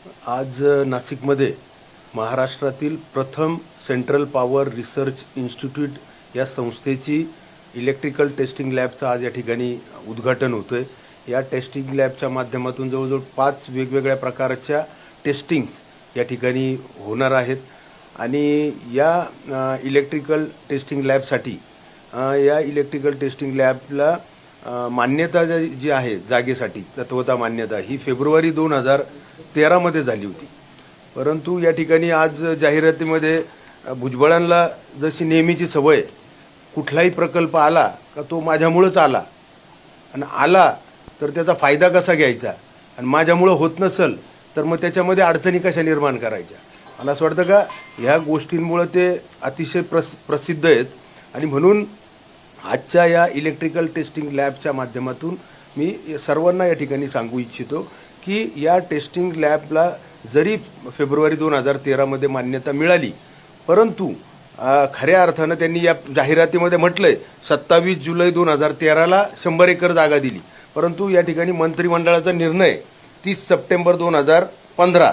आज नाशिकमध्ये महाराष्ट्रातील प्रथम सेंट्रल पॉवर रिसर्च इन्स्टिट्यूट या संस्थेची इलेक्ट्रिकल टेस्टिंग लॅबचं आज या ठिकाणी उद्घाटन होतं आहे। या टेस्टिंग लॅबच्या माध्यमातून जवळजवळ 5 वेगवेगळ्या प्रकारच्या टेस्टिंग्स या ठिकाणी होणार आहेत आणि या इलेक्ट्रिकल टेस्टिंग लॅबसाठी या इलेक्ट्रिकल टेस्टिंग लॅबला मान्यता जी आहे जागेसाठी तत्वता मान्यता ही फेब्रुवारी 2013 मध्ये झाली होती। परंतु या ठिकाणी आज जाहिरातीमध्ये भुजबळांना जशी नेहमीची सवय कुठलाही प्रकल्प आला का तो माझ्यामुळेच आला आणि आला तर त्याचा फायदा कसा घ्यायचा आणि माझ्यामुळे होत नसेल तर मग त्याच्यामध्ये अडचणी कशा निर्माण करायच्या, मला असं वाटतं का ह्या गोष्टींमुळे ते अतिशय प्रसिद्ध आहेत आणि म्हणून आजच्या या इलेक्ट्रिकल टेस्टिंग लॅबच्या माध्यमातून मी सर्वांना या ठिकाणी सांगू इच्छितो की या टेस्टिंग लॅबला जरी फेब्रुवारी 2013 मध्ये मान्यता मिळाली परंतु खऱ्या अर्थानं त्यांनी या जाहिरातीमध्ये म्हटलंय 27 जुलै 2013ला 100 एकर जागा दिली, परंतु या ठिकाणी मंत्रिमंडळाचा निर्णय 30 सप्टेंबर 2015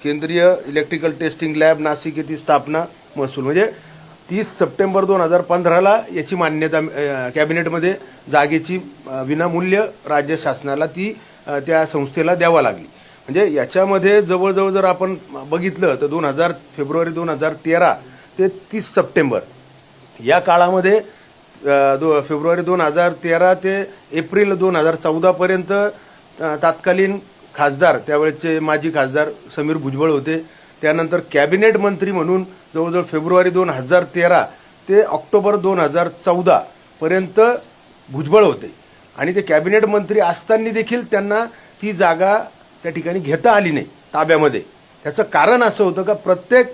केंद्रीय इलेक्ट्रिकल टेस्टिंग लॅब नाशिक येथे स्थापना महसूल म्हणजे 30 सप्टेंबर 2015ला याची मान्यता कॅबिनेटमध्ये जागेची विनामूल्य राज्य शासनाला ती त्या संस्थेला द्यावा लागली। म्हणजे याच्यामध्ये जवळजवळ जर आपण बघितलं तर फेब्रुवारी 2013 ते 30 सप्टेंबर या काळामध्ये फेब्रुवारी 2013 ते एप्रिल 2014 पर्यंत तत्कालीन खासदार त्यावेळेचे माजी खासदार समीर भुजबळ होते। त्यानंतर कॅबिनेट मंत्री म्हणून जवळजवळ फेब्रुवारी 2013 ते ऑक्टोबर 2014 पर्यंत भुजबळ होते आणि ते कॅबिनेट मंत्री असताना देखील त्यांना ती जागा त्या ठिकाणी घेता आली नाही ताब्यामध्ये। त्याचं कारण असं होतं का प्रत्येक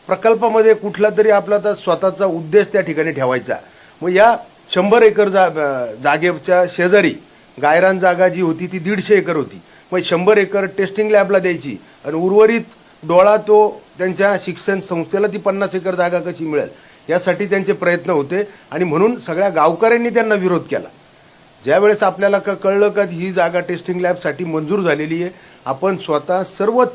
प्रकल्पामध्ये कुठला तरी आपला तर स्वतःचा उद्देश त्या ठिकाणी ठेवायचा। मग या 100 एकर जागेच्या शेजारी गायरान जागा जी होती ती 150 एकर होती, मग 100 एकर टेस्टिंग लॅबला द्यायची आणि उर्वरित डोळा तो त्यांच्या शिक्षण संस्थेला ती 50 एकर जागा कशी मिळेल यासाठी त्यांचे प्रयत्न होते आणि म्हणून सगळ्या गावकऱ्यांनी त्यांना विरोध केला। ज्यावेळेस आपल्याला कळलं का ही जागा टेस्टिंग लॅबसाठी मंजूर झालेली आहे, आपण स्वतः सर्वच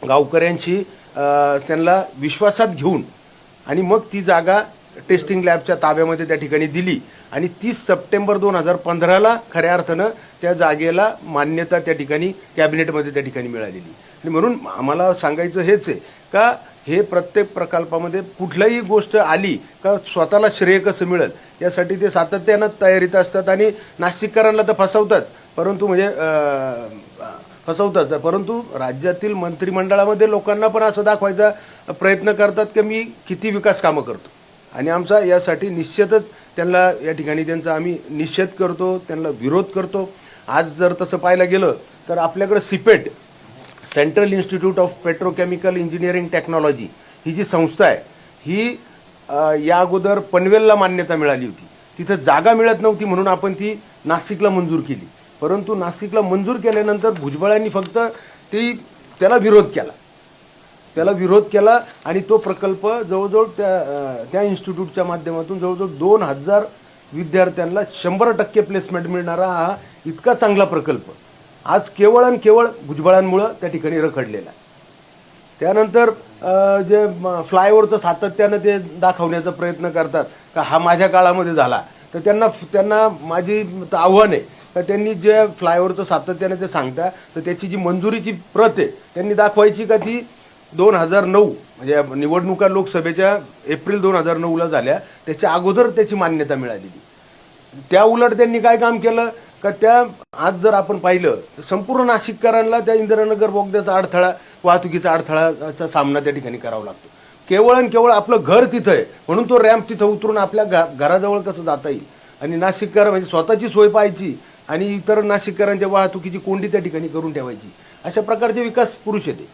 गावकऱ्यांची त्यांना विश्वासात घेऊन आणि मग ती जागा टेस्टिंग लॅबच्या ताब्यामध्ये त्या ठिकाणी दिली आणि 30 सप्टेंबर 2015ला खऱ्या अर्थानं त्या जागेला मान्यता त्या ठिकाणी कॅबिनेटमध्ये त्या ठिकाणी मिळालेली। आणि म्हणून आम्हाला सांगायचं हेच आहे का हे प्रत्येक प्रकल्पामध्ये कुठलीही गोष्ट आली का स्वतःला श्रेय कसं मिळेल यासाठी ते सातत्यानं तयारीत असतात आणि नाशिककरांना तर फसवतात परंतु राज्यातील मंत्रिमंडळामध्ये लोकांना पण असं दाखवायचा प्रयत्न करतात की मी किती विकास कामं करतो आणि आमचा यासाठी निश्चितच त्यांना या ठिकाणी त्यांचा आम्ही निषेध करतो, त्यांना विरोध करतो। आज जर तसं पाहायला गेलं तर आपल्याकडे CIPET central institute of petrochemical engineering technology ही जी संस्था आहे ही या अगोदर पनवेलला मान्यता मिळाली होती, तिथं जागा मिळत नव्हती म्हणून आपण ती नाशिकला मंजूर केली, परंतु नाशिकला मंजूर केल्यानंतर भुजबळांनी फक्त त्याला विरोध केला आणि तो प्रकल्प जवळजवळ त्या इन्स्टिट्यूटच्या माध्यमातून जवळजवळ 2000 विद्यार्थ्यांना 100% प्लेसमेंट मिळणारा हा इतका चांगला प्रकल्प आज केवळ आणि केवळ भुजबळांमुळे त्या ठिकाणी रखडलेला आहे। त्यानंतर जे फ्लायओव्हरचं सातत्यानं ते दाखवण्याचा प्रयत्न करतात का हा माझ्या काळामध्ये झाला, तर त्यांना माझी आव्हान आहे का त्यांनी जे फ्लायओव्हरचं सातत्यानं ते सांगता तर त्याची जी मंजुरीची प्रत आहे त्यांनी दाखवायची का ती 2009 म्हणजे निवडणुका लोकसभेच्या एप्रिल 2009ला झाल्या त्याच्या अगोदर त्याची मान्यता मिळालेली। त्या उलट त्यांनी काय काम केलं का त्या आज जर आपण पाहिलं तर संपूर्ण नाशिककरांना त्या इंदिरानगर बोगद्याचा अडथळा वाहतुकीचा अडथळाचा सामना त्या ठिकाणी करावा लागतो। केवळ आणि केवळ आपलं घर तिथं आहे म्हणून तो रॅम्प तिथं उतरून आपल्या घराजवळ कसं जाता येईल आणि नाशिककर म्हणजे स्वतःची सोय पाहायची आणि इतर नाशिककरांच्या वाहतुकीची कोंडी त्या ठिकाणी करून ठेवायची, अशा प्रकारचे विकास पुरुष येते।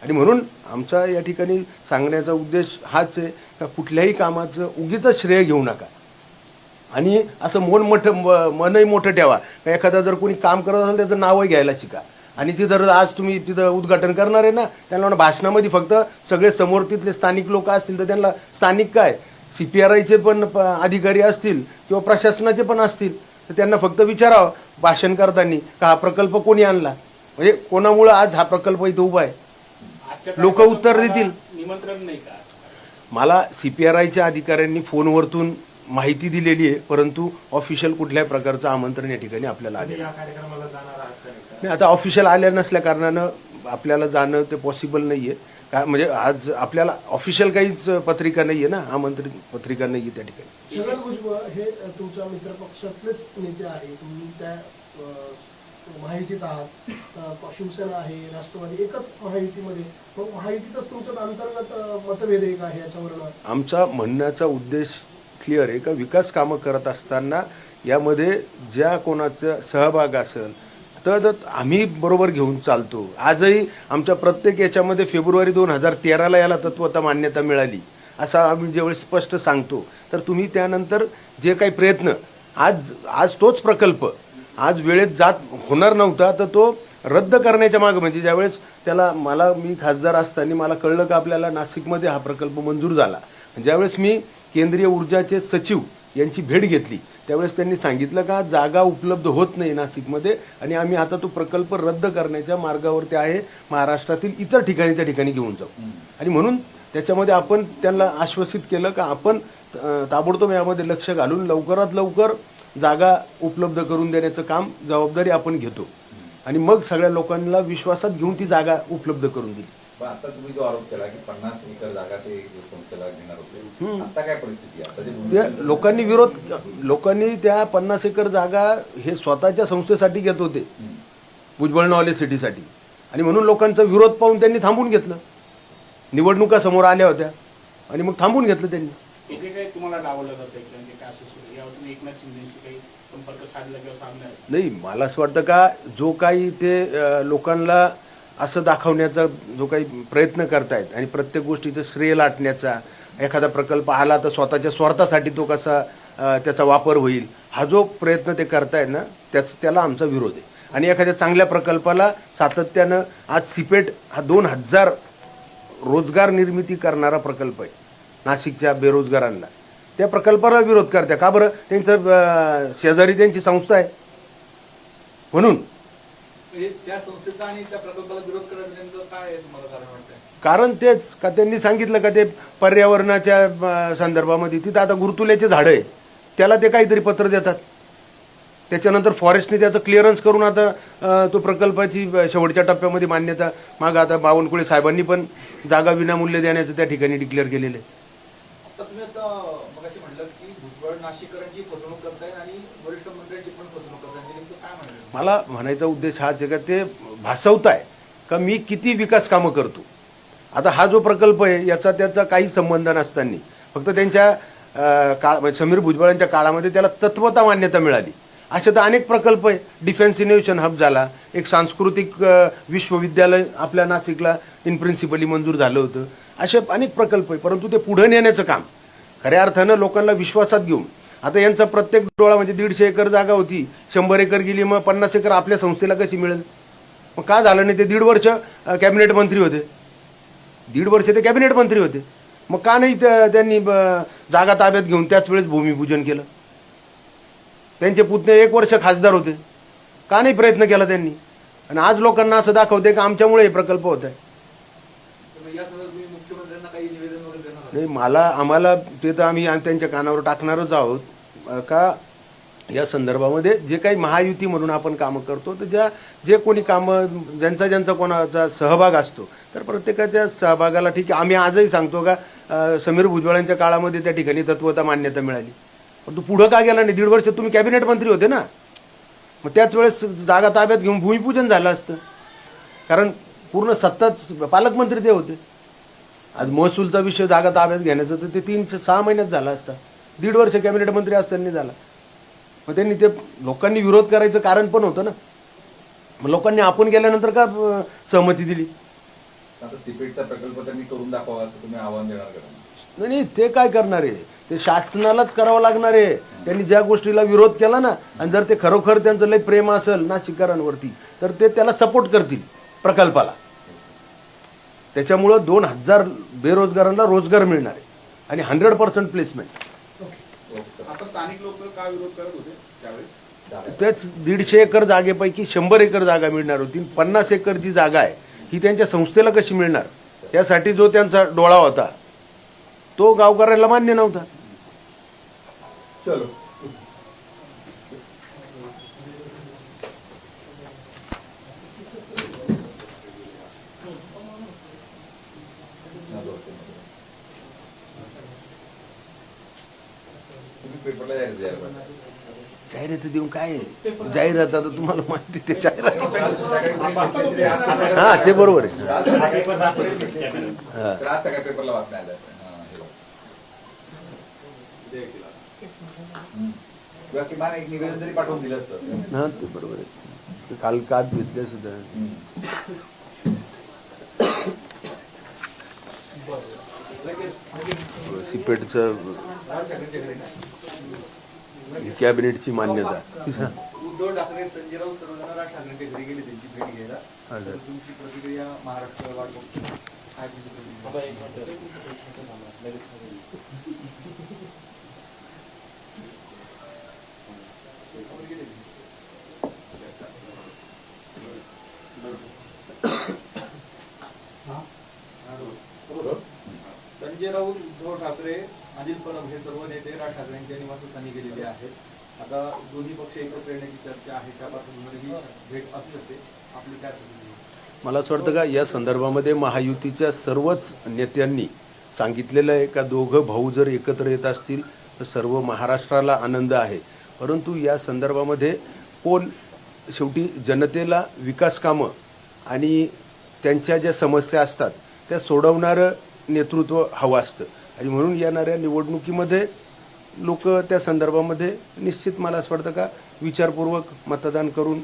आणि म्हणून आमचा या ठिकाणी सांगण्याचा उद्देश हाच आहे का कुठल्याही कामाचं उगीच श्रेय घेऊ नका आणि असं मनही मोठं ठेवा। एखादा जर कोणी काम करत असेल त्याचं नावही घ्यायला शिका आणि ती जर आज तुम्ही तिथं उद्घाटन करणार आहे ना त्यांना भाषणामध्ये फक्त सगळे समोर तिथले स्थानिक लोक असतील तर त्यांना स्थानिक काय CPRIचे पण अधिकारी असतील किंवा प्रशासनाचे पण असतील तर त्यांना फक्त विचारावं भाषण करताना का हा प्रकल्प कोणी आणला, म्हणजे कोणामुळे आज हा प्रकल्प इथं उभा आहे लोक उत्तर देतील. निमंत्रण नाही का? मला CPRIच्या अधिकाऱ्यांनी फोनवरतून माहिती दिलेली आहे, परंतु ऑफिशियल कुठल्याही प्रकारचं आमंत्रण या ठिकाणी आपल्याला आले नाही. आता ऑफिशियल आल्या नसल्या कारणानं आपल्याला जाणं ते पॉसिबल नाहीये. काय म्हणजे आज आपल्याला ऑफिशियल काहीच पत्रिका नाहीये ना, आमंत्रित पत्रिका नाहीये त्या ठिकाणी. छगन भुजबळ हे तुमच्या मित्रपक्षातलेच नेते आहे, तुम्ही त्या महायुतीत आहात, शिवसेना आहे, राष्ट्रवादी एकच महायुतीमध्ये, मग महायुतीतच तुमचं अंतर्गत मतभेद आहे का याच्यावर? आमचा म्हणण्याचा उद्देश क्लिअर आहे का विकास कामं करत असताना यामध्ये ज्या कोणाचा सहभाग असेल तर आम्ही बरोबर घेऊन चालतो. आजही आमच्या प्रत्येक याच्यामध्ये फेब्रुवारी 2013ला याला तत्वता मान्यता मिळाली असं आम्ही ज्यावेळेस स्पष्ट सांगतो, तर तुम्ही त्यानंतर जे काही प्रयत्न आज तोच प्रकल्प आज वेळेत जात होणार नव्हता, तर तो रद्द करण्याच्या मागे म्हणजे ज्यावेळेस मी खासदार असताना मला कळलं का आपल्याला नाशिकमध्ये हा प्रकल्प मंजूर झाला. ज्यावेळेस मी केंद्रीय ऊर्जाचे सचिव यांची भेट घेतली त्यावेळेस त्यांनी सांगितलं का जागा उपलब्ध होत नाही नाशिकमध्ये आणि आम्ही आता तो प्रकल्प रद्द करण्याच्या मार्गावरती आहे, महाराष्ट्रातील इतर ठिकाणी त्या ठिकाणी घेऊन जाऊ. आणि म्हणून त्याच्यामध्ये आपण त्यांना आश्वासित केलं का आपण ताबडतोब यामध्ये लक्ष घालून लवकरात लवकर जागा उपलब्ध करून देण्याचं काम जबाबदारी आपण घेतो आणि मग सगळ्या लोकांना विश्वासात घेऊन ती जागा उपलब्ध करून दिली. आता तुम्ही जो आरोप केला की 50 एकर जागा ते संस्थेला घेणार होते, आता काय परिस्थिती आहे? लोकांनी त्या 50 एकर जागा हे स्वतःच्या संस्थेसाठी घेत होते, भुजबळ नॉलेज सिटीसाठी, आणि म्हणून लोकांचा विरोध पाहून त्यांनी थांबून घेतलं. निवडणुका समोर आल्या होत्या आणि मग थांबून घेतलं त्यांनी. इथे काही तुम्हाला डावलं जातं की काय असं यावर तुम्ही एकनाथ शिंदेशी काही संपर्क साधला किंवा साधणार नाही? मला असं वाटतं का जो काही ते लोकांना असं दाखवण्याचा जो काही प्रयत्न करतायत आणि प्रत्येक गोष्टीचं श्रेय लाटण्याचा, एखादा प्रकल्प आला तर स्वतःच्या स्वार्थासाठी तो कसा त्याचा वापर होईल, हा जो प्रयत्न ते करतायत ना त्याला आमचा विरोध आहे. आणि एखाद्या चांगल्या प्रकल्पाला सातत्यानं आज सिपेट हा 2000 रोजगार निर्मिती करणारा प्रकल्प आहे नाशिकच्या बेरोजगारांना, त्या प्रकल्पाला विरोध करत्या का बरं? त्यांचं शेजारी त्यांची संस्था आहे म्हणून. त्या संस्थेचा आणि त्या प्रकल्पाला विरोध करण्याचं काय तुम्हाला कारण वाटतंय? कारण तेच का त्यांनी सांगितलं का ते पर्यावरणाच्या संदर्भामध्ये तिथं आता गुरुतुल्याचे झाडं आहे त्याला ते काहीतरी पत्र देतात, त्याच्यानंतर फॉरेस्टने त्याचं क्लिअरन्स करून आता तो प्रकल्पाची शेवटच्या टप्प्यामध्ये मान्यता मागं आता बावनकुळे साहेबांनी पण जागा विनामूल्य देण्याचं त्या ठिकाणी डिक्लेअर केलेलं आहे. आता तुम्ही आता मगाशी म्हटलं की भुजबळ नाशिककरांची फसवणूक करतायत आणि वरिष्ठ मंत्र्यांची पण फसवणूक करतायत, नेमकं काय म्हणाले? मला म्हणायचा उद्देश हाच आहे का ते भासवताय का मी किती विकास कामं करतो. आता हा जो प्रकल्प आहे याचा त्याचा काही संबंध नसताना फक्त त्यांच्या समीर भुजबळांच्या काळामध्ये त्याला तत्वता मान्यता मिळाली. असे तर अनेक प्रकल्प आहे. डिफेन्स इनोव्हेशन हब झाला, एक सांस्कृतिक विश्वविद्यालय आपल्या नाशिकला इन प्रिन्सिपली मंजूर झालं होतं, असे अनेक प्रकल्प आहे. परंतु ते पुढे नेण्याचं काम खऱ्या अर्थानं लोकांना विश्वासात घेऊन आता यांचा प्रत्येक डोळा म्हणजे 150 एकर जागा होती, 100 एकर गेली, मग 50 एकर आपल्या संस्थेला कशी मिळेल? मग का झालं नाही? ते 1.5 वर्ष कॅबिनेट मंत्री होते, 1.5 वर्ष ते कॅबिनेट मंत्री होते, मग का नाही त्यांनी जागा ताब्यात घेऊन त्याच वेळेस भूमिपूजन केलं? त्यांचे पुतणे 1 वर्ष खासदार होते, का नाही प्रयत्न केला त्यांनी? आणि आज लोकांना असं दाखवते की आमच्यामुळे हे प्रकल्प होत आहे. या संदर्भात तुम्ही मुख्यमंत्र्यांना काही निवेदन वगैरे देणार? नाही, आम्हाला ते तर आम्ही त्यांच्या कानावर टाकणारच आहोत का या संदर्भामध्ये जे काही महायुती म्हणून आपण कामं करतो तर जे कोणी कामं ज्यांचा कोणाचा सहभाग असतो तर प्रत्येकाच्या सहभागाला ठीक आहे. आम्ही आजही सांगतो का समीर भुजबळांच्या काळामध्ये त्या ठिकाणी तत्वता मान्यता मिळाली, पण तू पुढं का गेला नाही? 1.5 वर्ष तुम्ही कॅबिनेट मंत्री होते ना, मग त्याच वेळेस जागा ताब्यात घेऊन भूमिपूजन झालं असतं, कारण पूर्ण सत्ता पालकमंत्री ते होते. आज महसूलचा विषय जागा ताब्यात घेण्याचं तर ते 3-6 महिन्यात झाला असता, 1.5 वर्ष कॅबिनेट मंत्री असताना झाला. मग त्यांनी ते लोकांनी विरोध करायचं कारण पण होतं ना, मग लोकांनी आपण गेल्यानंतर का सहमती दिली? आता सिपेटचा प्रकल्प त्यांनी करून दाखवा असं तुम्ही आव्हान देणार का? नाही, ते काय करणार आहे? ते शासनालाच करावं लागणार आहे. त्यांनी ज्या गोष्टीला विरोध केला ना, आणि जर ते खरोखर त्यांचं लय प्रेम असेल नाशिककरांवरती तर ते त्याला सपोर्ट करतील प्रकल्पाला. त्याच्यामुळं 2000 बेरोजगारांना रोजगार मिळणार आहे आणि 100% प्लेसमेंट. आता स्थानिक लोक का विरोध करत होते त्यावेळेस? त्याच 150 एकर जागेपैकी 100 एकर जागा मिळणार होती. 50 एकर जी जागा आहे ही त्यांच्या संस्थेला कशी मिळणार, यासाठी जो त्यांचा डोळा होता तो गावकऱ्याला मान्य नव्हता. चलो तुम्ही पेपरला जाहीर द्यायला पाहिजे. जाहिरात देऊन काय आहे? जाहिरात आता तुम्हाला माहिती ते जाहिरात. हा ते बरोबर आहे. तर आज सगळ्या पेपरला बातम्या आल्या असत्या. हे बघा. किंवा किमान एक निवेदन तरी पाठवून दिलं असतं. हा ते बरोबर आहे. ते काल कात घेतले सुद्धा सिपेटचं कॅबिनेटची मान्यता. उद्धव ठाकरे, संजय राऊत सर्वजण राज ठाकरेंच्या घरी गेले त्यांची भेट घ्यायला. तर तुमची प्रतिक्रिया महाराष्ट्र वाट बघतो. काय तुमची प्रतिक्रिया? संजय राऊत, उद्धव ठाकरे, अनिल परब हे सर्व नेते राज ठाकरेंच्या निवासस्थानी गेलेले आहेत. आता दोन्ही पक्ष एकत्र येण्याची चर्चा आहे, त्या पासून ही भेट असू शकते. आपली काय प्रतिक्रिया? मला असं वाटतं का या संदर्भामध्ये महायुतीच्या सर्वच नेत्यांनी सांगितलेलं आहे का दोघं भाऊ जर एकत्र येत असतील तर सर्व महाराष्ट्राला आनंद आहे. परंतु या संदर्भामध्ये कोण शेवटी जनतेला विकास कामं आणि त्यांच्या ज्या समस्या असतात त्या सोडवणारं नेतृत्व हवं असतं. आणि म्हणून येणाऱ्या निवडणुकीमध्ये लोक त्या संदर्भामध्ये निश्चित मला असं वाटतं का विचारपूर्वक मतदान करून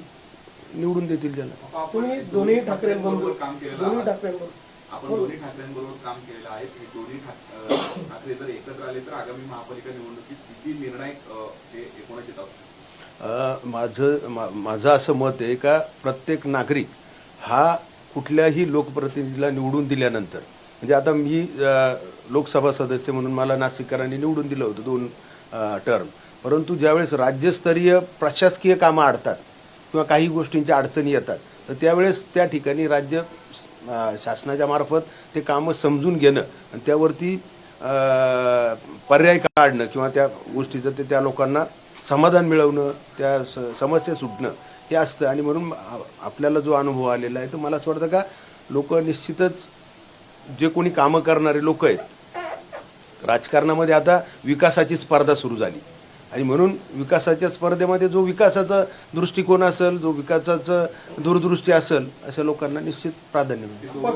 निवडून देतील त्याला. तुम्ही दोन्ही ठाकरेंबरोबर काम केलेलं दोन्ही आहे. ठाकरेंबरोबर आपण दोन्ही ठाकरेंबरोबर काम केलेलं आहे. हे दोन्ही ठाकरे जर एकत्र आले तर आगामी महापालिका निवडणुकीत किती निर्णायक हे एकूणच येतात? माझं असं मत आहे का प्रत्येक नागरिक हा कुठल्याही लोकप्रतिनिधीला निवडून दिल्यानंतर, म्हणजे आता मी लोकसभा सदस्य म्हणून मला नाशिककरांनी निवडून दिलं होतं 2 टर्म. परंतु ज्यावेळेस राज्यस्तरीय प्रशासकीय कामं अडतात किंवा काही गोष्टींच्या अडचणी येतात तर त्यावेळेस त्या ठिकाणी राज्य शासनाच्या मार्फत ते कामं समजून घेणं आणि त्यावरती पर्याय काढणं किंवा त्या गोष्टीचं ते त्या लोकांना समाधान मिळवणं, त्या समस्या सुटणं हे असतं. आणि म्हणून आपल्याला जो अनुभव आलेला आहे तर मला असं वाटतं का लोक निश्चितच जे कोणी कामं करणारे लोक आहेत, राजकारणामध्ये आता विकासाची स्पर्धा सुरू झाली आणि म्हणून विकासाच्या स्पर्धेमध्ये जो विकासाचा दृष्टिकोन असेल, जो विकासाचं दूरदृष्टी असेल अशा लोकांना निश्चित प्राधान्य मिळेल. पण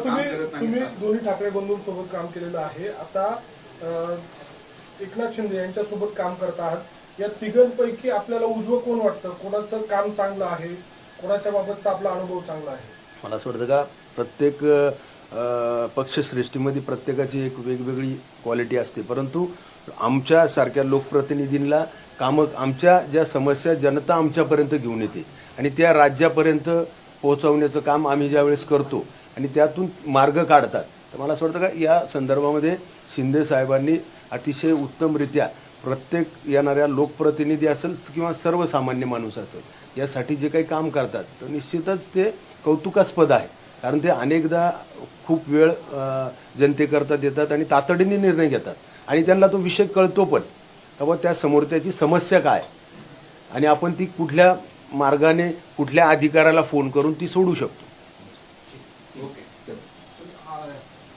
तुम्ही दोन्ही ठाकरे बंधूंसोबत काम केलेलं आहे. आता एकनाथ शिंदे यांच्यासोबत काम करत आहात. या तिघांपैकी आपल्याला उजवं कोण वाटतं? कोणाचं काम चांगलं आहे, कोणाच्या बाबतचा आपला अनुभव चांगला आहे? मला असं वाटतं का प्रत्येक पक्षश्रेष्ठीमध्ये प्रत्येकाची एक वेगवेगळी क्वालिटी असते. परंतु आमच्यासारख्या लोकप्रतिनिधींना कामं, आमच्या ज्या समस्या जनता आमच्यापर्यंत घेऊन येते आणि त्या राज्यापर्यंत पोहोचवण्याचं काम आम्ही ज्यावेळेस करतो आणि त्यातून मार्ग काढतात तर मला असं वाटतं का या संदर्भामध्ये शिंदे साहेबांनी अतिशय उत्तमरित्या प्रत्येक येणाऱ्या लोकप्रतिनिधी असेल किंवा सर्वसामान्य माणूस असेल यासाठी जे काही काम करतात तर निश्चितच ते कौतुकास्पद आहे. कारण ते अनेकदा खूप वेळ जनतेकरता देतात आणि तातडीने निर्णय घेतात आणि त्यांना तो विषय कळतो पण तेव्हा त्या समोरच्याची समस्या काय आणि आपण ती कुठल्या मार्गाने कुठल्या अधिकाऱ्याला फोन करून ती सोडू शकतो.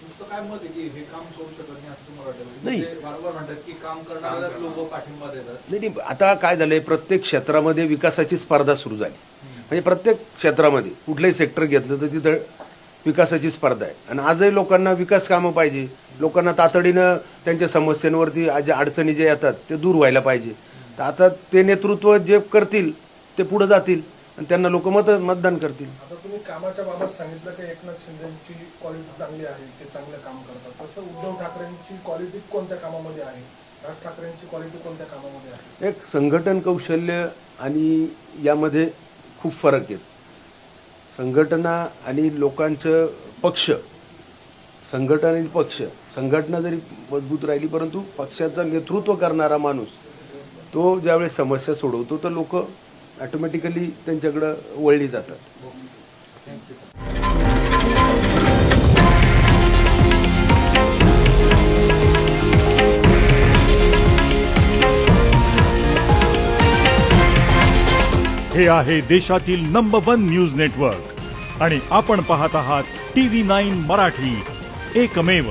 तुमचं काय मत आहे की हे काम करू शकत नाही असं तुम्हाला वाटतं? नाही. ते बरोबर म्हणतात की काम करणाऱ्याच लोक पाठिंबा देतात. नाही आता काय झालंय प्रत्येक क्षेत्रामध्ये विकासाची स्पर्धा सुरू झाली. म्हणजे प्रत्येक क्षेत्रामध्ये कुठलंही सेक्टर घेतलं तर तिथं विकासाची स्पर्धा आहे आणि आजही लोकांना विकास कामं पाहिजे. लोकांना तातडीनं त्यांच्या समस्यांवरती ज्या अडचणी जे येतात ते दूर व्हायला पाहिजे. तर आता ते नेतृत्व जे करतील ते पुढे जातील आणि त्यांना लोक मतदान करतील. आता तुम्ही कामाच्या बाबत सांगितलं की एकनाथ शिंदेची क्वालिटी चांगली आहे, ते चांगलं काम करतात. तसं उद्धव ठाकरेंची क्वालिटी कोणत्या कामामध्ये आहे? राज ठाकरेंची क्वालिटी कोणत्या कामामध्ये आहे? एक संघटन कौशल्य आणि यामध्ये खूप फरक आहे. संघटना आणि लोकांचं पक्ष, संघटना आणि पक्ष, संघटना जरी मजबूत राहिली परंतु पक्षाचं नेतृत्व करणारा माणूस तो ज्यावेळेस समस्या सोडवतो तर लोक ऑटोमॅटिकली त्यांच्याकडं वळली जातात. हे आहे देशातील नंबर 1 न्यूज नेटवर्क आणि आपण पाहत आहात TV9 मराठी, एकमेव.